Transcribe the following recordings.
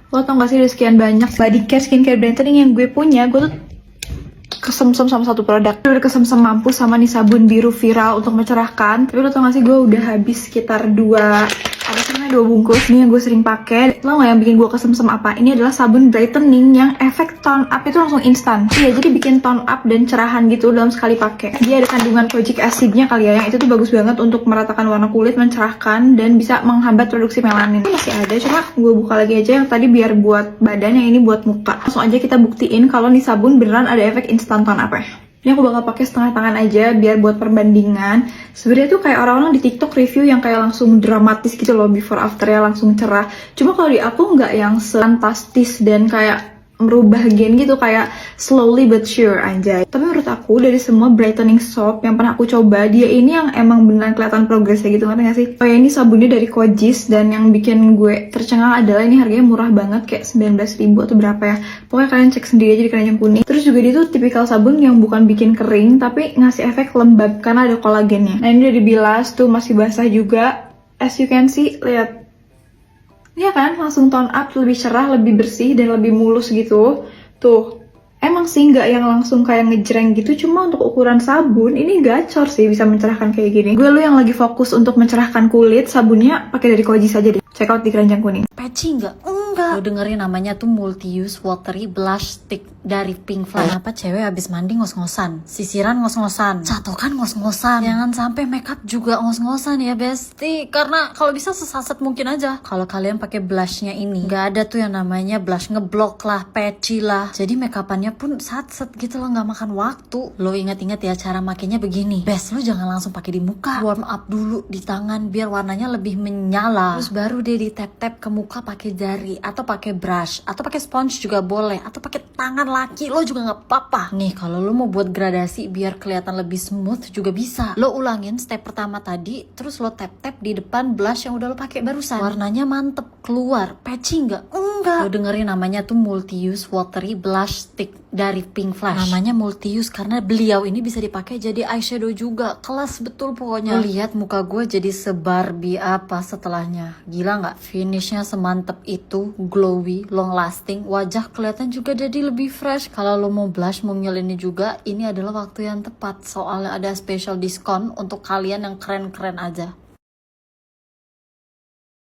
Lo tau gak sih ada sekian banyak body care, skincare brightening yang gue punya, gue tuh kesemsem sama satu produk. Udah kesemsem mampus sama nih sabun biru viral untuk mencerahkan. Tapi lo tau gak sih gue udah habis sekitar 2 bungkus. Ini yang gue sering pakai. Lo gak yang bikin gue kesemsem apa? Ini adalah sabun brightening yang efek tone up itu langsung instan. Iya, jadi bikin tone up dan cerahan gitu dalam sekali pakai. Dia ada kandungan kojic acidnya kali ya, yang itu tuh bagus banget untuk meratakan warna kulit, mencerahkan dan bisa menghambat produksi melanin. Ini masih ada, cuma gue buka lagi aja yang tadi biar buat badan, yang ini buat muka. Langsung aja kita buktiin kalau nih sabun beneran ada efek instan tone up ya. Ini aku bakal pakai setengah tangan aja biar buat perbandingan. Sebenarnya tuh kayak orang-orang di TikTok review yang kayak langsung dramatis gitu loh, before after ya langsung cerah. Cuma kalau di aku nggak yang fantastis dan kayak merubah gen gitu, kayak slowly but sure anjay. Tapi menurut aku dari semua brightening soap yang pernah aku coba, dia ini yang emang beneran kelihatan progresnya gitu, ngerti gak sih? Oh ya, ini sabunnya dari Kojis, dan yang bikin gue tercengang adalah ini harganya murah banget, kayak 19.000 atau berapa ya. Pokoknya kalian cek sendiri aja di keranjang kuning. Terus juga dia tuh tipikal sabun yang bukan bikin kering, tapi ngasih efek lembab karena ada kolagennya. Nah ini udah dibilas tuh, masih basah juga. As you can see, lihat. Iya kan, langsung tone up, lebih cerah, lebih bersih, dan lebih mulus gitu. Tuh, emang sih nggak yang langsung kayak ngejreng gitu, cuma untuk ukuran sabun, ini gacor sih bisa mencerahkan kayak gini. Gue lu yang lagi fokus untuk mencerahkan kulit, sabunnya pakai dari Kojis aja deh. Check out di keranjang kuning. Patchy nggak? Enggak. Lo dengerin namanya tuh multi-use watery blush stick dari Pink Fly. Kenapa cewek habis mandi ngos-ngosan, sisiran ngos-ngosan, catokan ngos-ngosan, jangan sampai makeup juga ngos-ngosan ya besti. Karena kalau bisa sesaset mungkin aja. Kalau kalian pakai blushnya ini, nggak ada tuh yang namanya blush ngeblok lah, patchy lah. Jadi makeupannya pun satset gitu loh, nggak makan waktu. Lo ingat-ingat ya cara makainya begini. Best lo jangan langsung pakai di muka, warm up dulu di tangan biar warnanya lebih menyala. Terus baru deh di tap-tap ke muka pakai jari atau pakai brush atau pakai sponge juga boleh, atau pakai tangan laki lo juga nggak apa-apa. Nih kalau lo mau buat gradasi biar kelihatan lebih smooth juga bisa. Lo ulangin step pertama tadi, terus lo tap-tap di depan blush yang udah lo pakai barusan. Warnanya mantep keluar. Patchy nggak? Enggak. Lo dengerin namanya tuh multi-use watery blush stick dari Pink Flash. Namanya multi-use karena beliau ini bisa dipakai jadi eyeshadow juga. Kelas betul pokoknya. Lo lihat muka gue jadi se-Barbie apa setelahnya. Gila nggak? Finishnya semantep itu, glowy, long lasting, wajah kelihatan juga jadi lebih fresh. Kalau lo mau blush, mau nyelini juga, ini adalah waktu yang tepat. Soalnya ada special diskon untuk kalian yang keren-keren aja.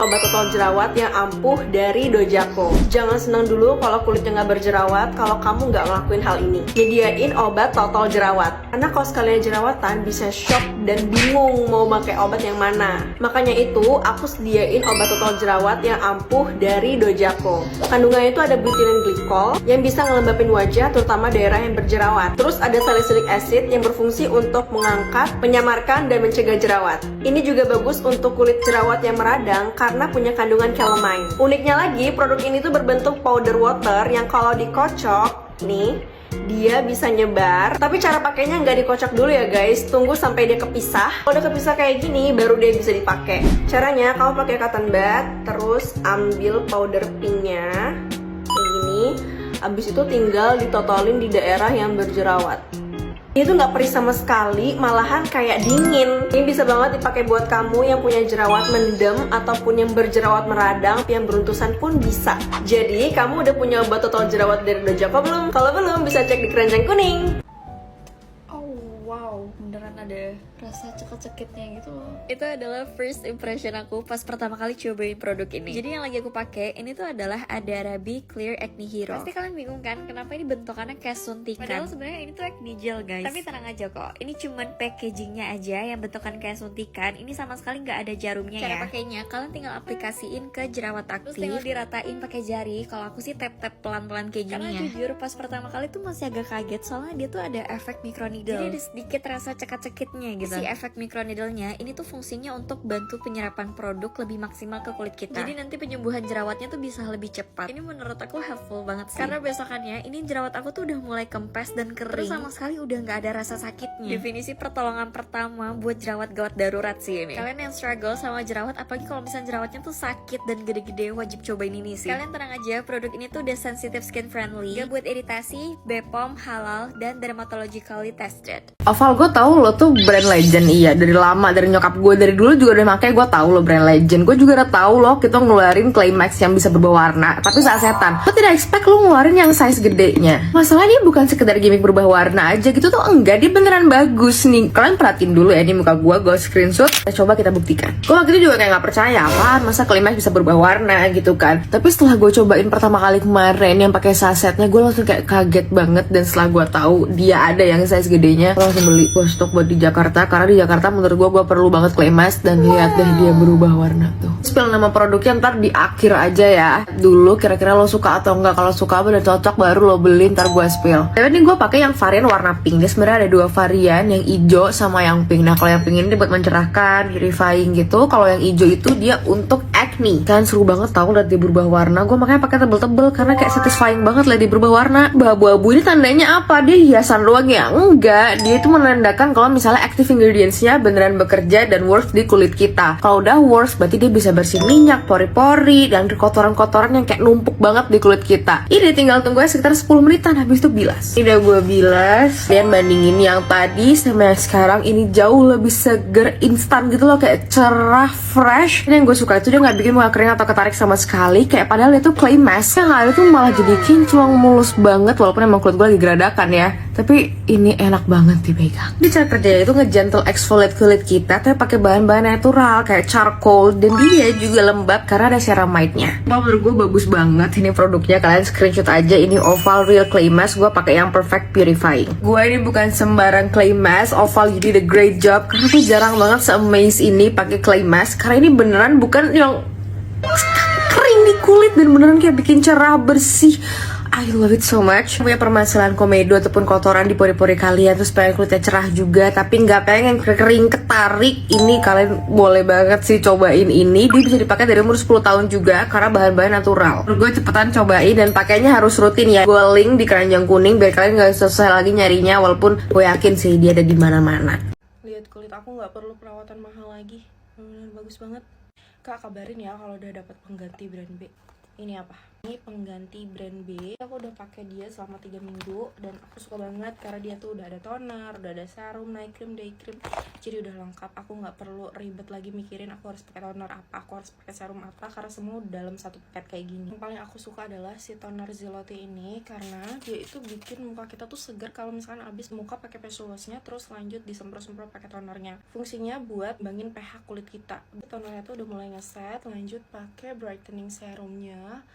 Obat total jerawat yang ampuh dari Dojako. Jangan senang dulu kalau kulitnya nggak berjerawat kalau kamu nggak ngelakuin hal ini. Nyediain obat total jerawat. Karena kalau sekalian jerawatan bisa shock dan bingung mau pakai obat yang mana. Makanya itu aku sediain obat total jerawat yang ampuh dari Dojako. Kandungannya itu ada butyrene glycol yang bisa ngelembapin wajah terutama daerah yang berjerawat. Terus ada salicylic acid yang berfungsi untuk mengangkat, menyamarkan, dan mencegah jerawat. Ini juga bagus untuk kulit jerawat yang meradang karena punya kandungan calamine. Uniknya lagi, produk ini tuh berbentuk powder water yang kalau dikocok, nih, dia bisa nyebar. Tapi cara pakainya nggak dikocok dulu ya guys, tunggu sampai dia kepisah. Kalau udah kepisah kayak gini, baru dia bisa dipakai. Caranya, kamu pakai cotton bud, terus ambil powder pinknya, kayak gini. Abis itu tinggal ditotolin di daerah yang berjerawat. Ini tuh nggak perih sama sekali, malahan kayak dingin. Ini bisa banget dipakai buat kamu yang punya jerawat mendem ataupun yang berjerawat meradang, yang beruntusan pun bisa. Jadi kamu udah punya obat total jerawat dari Dojako belum? Kalau belum, bisa cek di keranjang kuning. Oh wow, beneran ada rasa cekit-cekitnya gitu loh. Itu adalah first impression aku pas pertama kali cobain produk ini. Jadi yang lagi aku pakai ini tuh adalah Adarabi Clear Acne Hero. Pasti kalian bingung kan kenapa ini bentukannya kayak suntikan. Padahal sebenarnya ini tuh acne gel guys. Tapi tenang aja kok, ini cuman packagingnya aja yang bentukan kayak suntikan. Ini sama sekali nggak ada jarumnya. Cara pakainya kalian tinggal aplikasiin ke jerawat aktif, terus tinggal diratain pakai jari. Kalau aku sih tap-tap pelan-pelan kayak gini. Karena jujur pas pertama kali tuh masih agak kaget soalnya dia tuh ada efek microneedle. Jadi ada sedikit rasa cekit-cekitnya gitu. Si efek microneedle-nya ini tuh fungsinya untuk bantu penyerapan produk lebih maksimal ke kulit kita. Jadi nanti penyembuhan jerawatnya tuh bisa lebih cepat. Ini menurut aku helpful banget sih. Karena besokannya ini jerawat aku tuh udah mulai kempes dan kering. Terus sama sekali udah nggak ada rasa sakitnya. Definisi pertolongan pertama buat jerawat gawat darurat sih ini. Kalian yang struggle sama jerawat, apalagi kalau misalnya jerawatnya tuh sakit dan gede-gede, wajib cobain ini sih. Kalian tenang aja, produk ini tuh udah sensitive skin friendly, gak buat iritasi, BPOM, halal, dan dermatologically tested. Oval, gue tau lo tuh brand Legend, iya dari lama, dari nyokap gue dari dulu juga udah makanya gue tahu loh brand Legend. Gue juga udah tahu loh kita ngeluarin Climax yang bisa berubah warna, tapi saat setan lo tidak expect lo ngeluarin yang size gedenya. Masalahnya bukan sekedar gimmick berubah warna aja gitu tuh, enggak, dia beneran bagus nih. Kalian perhatiin dulu ya, ini muka gue screenshot, coba kita buktikan. Gue waktu itu juga kayak nggak percaya, apaan masa Climax bisa berubah warna gitu kan. Tapi setelah gue cobain pertama kali kemarin yang pakai sasetnya, gue langsung kayak kaget banget. Dan setelah gue tahu dia ada yang size gedenya, gue langsung beli. Gue stok buat di Jakarta, karena di Jakarta menurut gue perlu banget Climax. Dan lihat deh dia berubah warna tuh. Spill nama produknya ntar di akhir aja ya. Dulu kira-kira lo suka atau enggak, kalau suka apa dan cocok baru lo beli, ntar gue spill. Tapi ini gue pakai yang varian warna pink. Dia sebenarnya ada dua varian, yang hijau sama yang pink. Nah kalau yang pink ini buat mencerahkan, purifying gitu. Kalau yang hijau itu dia untuk acne. Kan seru banget tau liat dia berubah warna. Gue makanya pakai tebel-tebel karena kayak satisfying banget liat dia berubah warna. Abu-abu ini tandanya apa? Dia hiasan doang ya? Enggak, dia itu menandakan kalau misalnya active ingredients-nya beneran bekerja dan works di kulit kita. Kalau udah works berarti dia bisa bersih minyak, pori-pori, dan kotoran-kotoran yang kayak numpuk banget di kulit kita. Ini tinggal tunggu sekitar 10 menitan, habis itu bilas. Ini udah gue bilas. Kalian bandingin yang tadi sama yang sekarang, ini jauh lebih seger, instan gitu loh, kayak cerah, fresh. Ini yang gue suka itu dia nggak bikin muka kering atau ketarik sama sekali. Kayak padahal itu clay mask, yang ada tuh malah jadi kinclong, mulus banget. Walaupun emang kulit gue lagi geradakan ya, tapi ini enak banget dipegang. Di cara kerjanya itu ngegentle exfoliate kulit kita, tapi pakai bahan-bahan natural kayak charcoal, dan dia juga lembab karena ada ceramide-nya. Menurut gue bagus banget ini produknya. Kalian screenshot aja, ini Oval Real Clay Mask. Gue pakai yang Perfect Purifying. Gue ini bukan sembarang clay mask. Oval, you did a great job. Karena gue jarang banget se-amaze ini pakai clay mask. Karena ini beneran bukan yang kering di kulit, dan beneran kayak bikin cerah, bersih. I love it so much. Punya permasalahan komedo ataupun kotoran di pori-pori kalian, terus pengen kulitnya cerah juga tapi nggak pengen kering ketarik, ini kalian boleh banget sih cobain ini. Dia bisa dipakai dari umur 10 tahun juga karena bahan-bahan natural. Gue cepetan cobain dan pakainya harus rutin ya. Gue link di keranjang kuning biar kalian nggak susah lagi nyarinya, walaupun gue yakin sih dia ada di mana-mana. Lihat kulit aku nggak perlu perawatan mahal lagi, bener bagus banget. Kak kabarin ya kalau udah dapat pengganti brand B. Ini apa? Ini pengganti brand B. Aku udah pakai dia selama 3 minggu dan aku suka banget karena dia tuh udah ada toner, udah ada serum, night cream, day cream. Jadi udah lengkap. Aku nggak perlu ribet lagi mikirin aku harus pakai toner apa, aku harus pakai serum apa, karena semua dalam satu paket kayak gini. Yang paling aku suka adalah si toner Zelote ini karena dia itu bikin muka kita tuh segar kalau misalkan abis muka pakai face washnya terus lanjut disemprot-semprot pakai tonernya. Fungsinya buat bangin pH kulit kita. Tonernya tuh udah mulai ngeset, lanjut pakai brightening serumnya.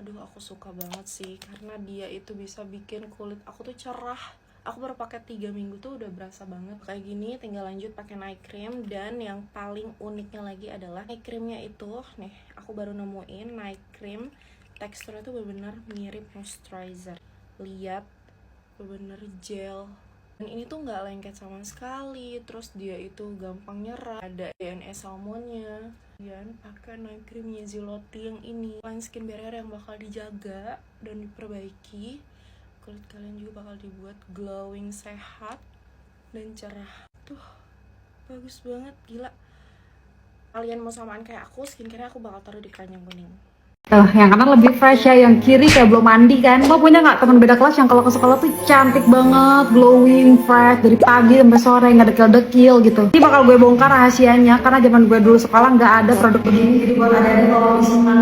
Aduh aku suka banget sih karena dia itu bisa bikin kulit aku tuh cerah. Aku baru pakai 3 minggu tuh udah berasa banget kayak gini. Tinggal lanjut pakai night cream, dan yang paling uniknya lagi adalah night creamnya itu nih, aku baru nemuin night cream teksturnya tuh bener-bener mirip moisturizer. Lihat, bener-bener gel. Dan ini tuh nggak lengket sama sekali, terus dia itu gampang nyerap, ada DNA salmonnya. Dan pakai night creamnya Zelote yang ini, line skin barrier yang bakal dijaga dan diperbaiki. Kulit kalian juga bakal dibuat glowing, sehat, dan cerah. Tuh, bagus banget, gila. Kalian mau samaan kayak aku, skincare aku bakal taruh di keranjang kuning. Yang kanan lebih fresh ya, yang kiri kayak belum mandi kan. Lo punya nggak teman beda kelas yang kalau ke sekolah tuh cantik banget, glowing, fresh dari pagi sampai sore, nggak dekil-dekil gitu. Ini bakal gue bongkar rahasianya karena zaman gue dulu sekolah nggak ada produk begini. Jadi buat ada kalau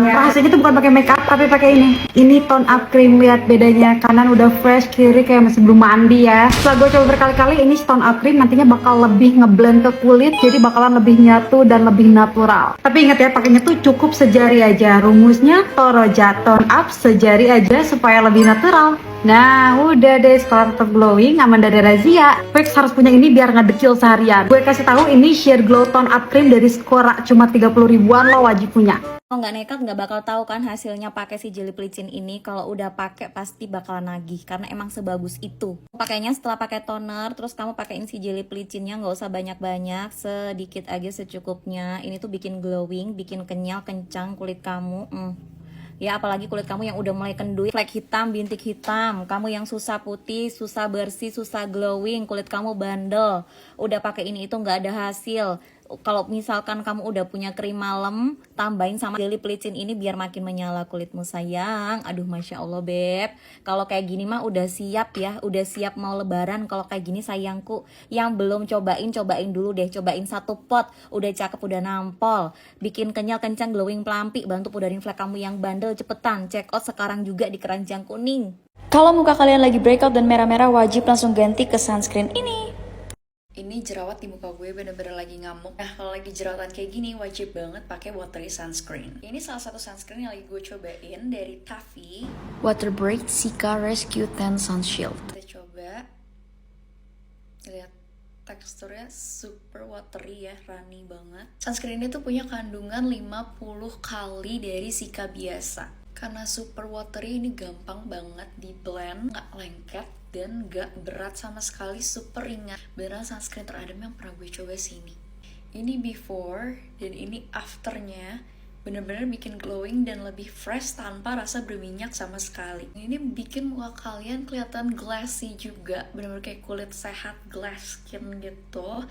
rahasianya tuh bukan pakai makeup tapi pakai ini. Ini tone up cream, lihat bedanya. Kanan udah fresh, kiri kayak masih belum mandi ya. Setelah gue coba berkali-kali, ini tone up cream nantinya bakal lebih ngeblend ke kulit, jadi bakalan lebih nyatu dan lebih natural. Tapi ingat ya, pakainya tuh cukup sejari aja. Rumusnya Toroja tone up sejari aja supaya lebih natural. Nah udah deh, setelah tetap glowing, aman dari razia. Fix harus punya ini biar nggak dekil seharian. Gue kasih tahu ini sheer glow tone up cream dari Skora, cuma 30 ribuan, lo wajib punya. Kalau nggak nekat nggak bakal tahu kan hasilnya pakai si jelly pelicin ini. Kalau udah pakai pasti bakalan nagih karena emang sebagus itu. Pakainya setelah pakai toner, terus kamu pakein si jelly pelicinnya, nggak usah banyak-banyak, sedikit aja secukupnya. Ini tuh bikin glowing, bikin kenyal, kencang kulit kamu. Ya apalagi kulit kamu yang udah mulai kendui, flek hitam, bintik hitam, kamu yang susah putih, susah bersih, susah glowing, kulit kamu bandel, udah pakai ini itu nggak ada hasil, Kalau misalkan kamu udah punya krim malam, tambahin sama daily pelicin ini biar makin menyala kulitmu sayang. Aduh Masya Allah Beb, kalau kayak gini mah udah siap ya, udah siap mau lebaran. Kalau kayak gini sayangku, yang belum cobain dulu deh. Cobain 1 pot, udah cakep, udah nampol, bikin kenyal, kencang, glowing, pelampi, bantu pudarin flek kamu yang bandel. Cepetan check out sekarang juga di Keranjang Kuning. Kalau muka kalian lagi breakout dan merah-merah, wajib langsung ganti ke sunscreen ini. Ini jerawat di muka gue bener-bener lagi ngamuk. Nah, kalau lagi jerawatan kayak gini, wajib banget pakai watery sunscreen. Ini salah satu sunscreen yang lagi gue cobain dari Taffy. Water Break Cica Rescue Tan Sun Shield. Kita coba. Lihat teksturnya super watery ya, runny banget. Sunscreen ini tuh punya kandungan 50 kali dari Cica biasa. Karena super watery ini gampang banget di blend, nggak lengket dan nggak berat sama sekali, super ringan. Beneran sunscreen teradem yang pernah gue coba sini. Ini before dan ini afternya, bener-bener bikin glowing dan lebih fresh tanpa rasa berminyak sama sekali. Ini bikin muka kalian kelihatan glassy juga, bener-bener kayak kulit sehat, glass skin gitu,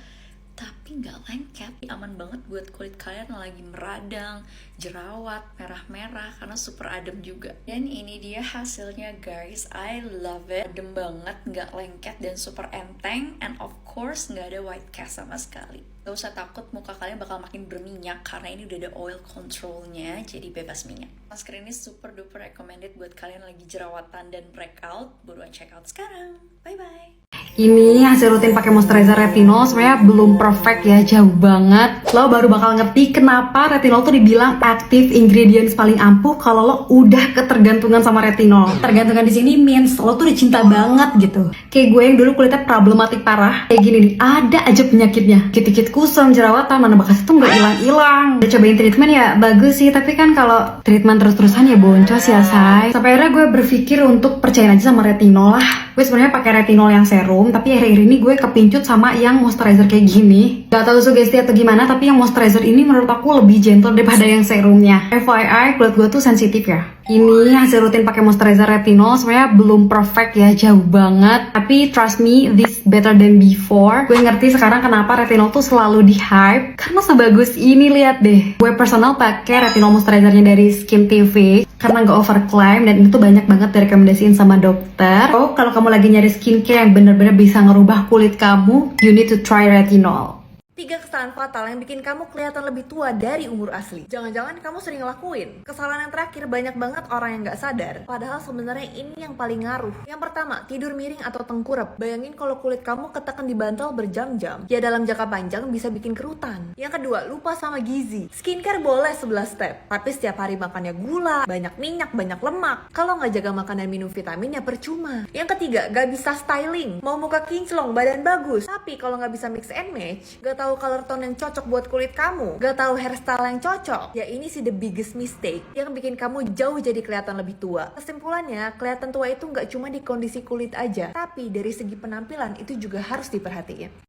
tapi nggak lengket. Aman banget buat kulit kalian yang lagi meradang, jerawat, merah-merah, karena super adem juga. Dan ini dia hasilnya guys, I love it. Adem banget, nggak lengket dan super enteng, and of course nggak ada white cast sama sekali. Gak usah takut muka kalian bakal makin berminyak karena ini udah ada oil controlnya, jadi bebas minyak. Sunscreen ini super duper recommended buat kalian lagi jerawatan dan breakout. Buruan check out sekarang. Bye bye. Ini hasil rutin pakai moisturizer retinol sebenarnya belum perfect ya, jauh banget. Lo baru bakal ngerti kenapa retinol tuh dibilang active ingredients paling ampuh kalau lo udah ketergantungan sama retinol. Tergantungan di sini means lo tuh udah cinta banget gitu. Kayak gue yang dulu kulitnya problematik parah, kayak gini nih, ada aja penyakitnya. Dikit-dikit kusam, jerawatan, mana bekas itu nggak hilang-hilang. Udah cobain treatment ya bagus sih, tapi kan kalau treatment terus-terusan ya boncos ya say. Sampai akhirnya gue berpikir untuk percaya aja sama retinol lah. Gue sebenarnya pakai retinol yang serum, tapi akhir-akhir ini gue kepincut sama yang moisturizer kayak gini. Gak tau sugesti atau gimana, tapi yang moisturizer ini menurut aku lebih gentle daripada yang serumnya. FYI, kulit gue tuh sensitif ya. Ini hasil rutin pakai moisturizer retinol sebenarnya belum perfect ya, jauh banget. Tapi trust me, this better than before. Gue ngerti sekarang kenapa retinol tuh selalu di hype, karena sebagus ini, lihat deh. Gue personal pakai retinol moisturizernya dari Skin TV karena nggak overclaim dan itu banyak banget direkomendasiin sama dokter. Oh, kalau kamu lagi nyari skincare yang bener-bener bisa ngerubah kulit kamu, you need to try retinol. 3 kesalahan fatal yang bikin kamu kelihatan lebih tua dari umur asli. Jangan-jangan kamu sering ngelakuin. Kesalahan yang terakhir, banyak banget orang yang gak sadar. Padahal sebenarnya ini yang paling ngaruh. Yang pertama, tidur miring atau tengkurap. Bayangin kalau kulit kamu ketekan di bantal berjam-jam. Ya dalam jangka panjang bisa bikin kerutan. Yang kedua, lupa sama gizi. Skincare boleh 11 step, tapi setiap hari makannya gula, banyak minyak, banyak lemak. Kalau nggak jaga makan dan minum vitamin ya percuma. Yang ketiga, gak bisa styling. Mau muka kinclong, badan bagus, tapi kalau nggak bisa mix and match, gak tahu color tone yang cocok buat kulit kamu, gak tahu hairstyle yang cocok, ya ini sih the biggest mistake yang bikin kamu jauh jadi kelihatan lebih tua. Kesimpulannya, kelihatan tua itu gak cuma di kondisi kulit aja, tapi dari segi penampilan itu juga harus diperhatiin.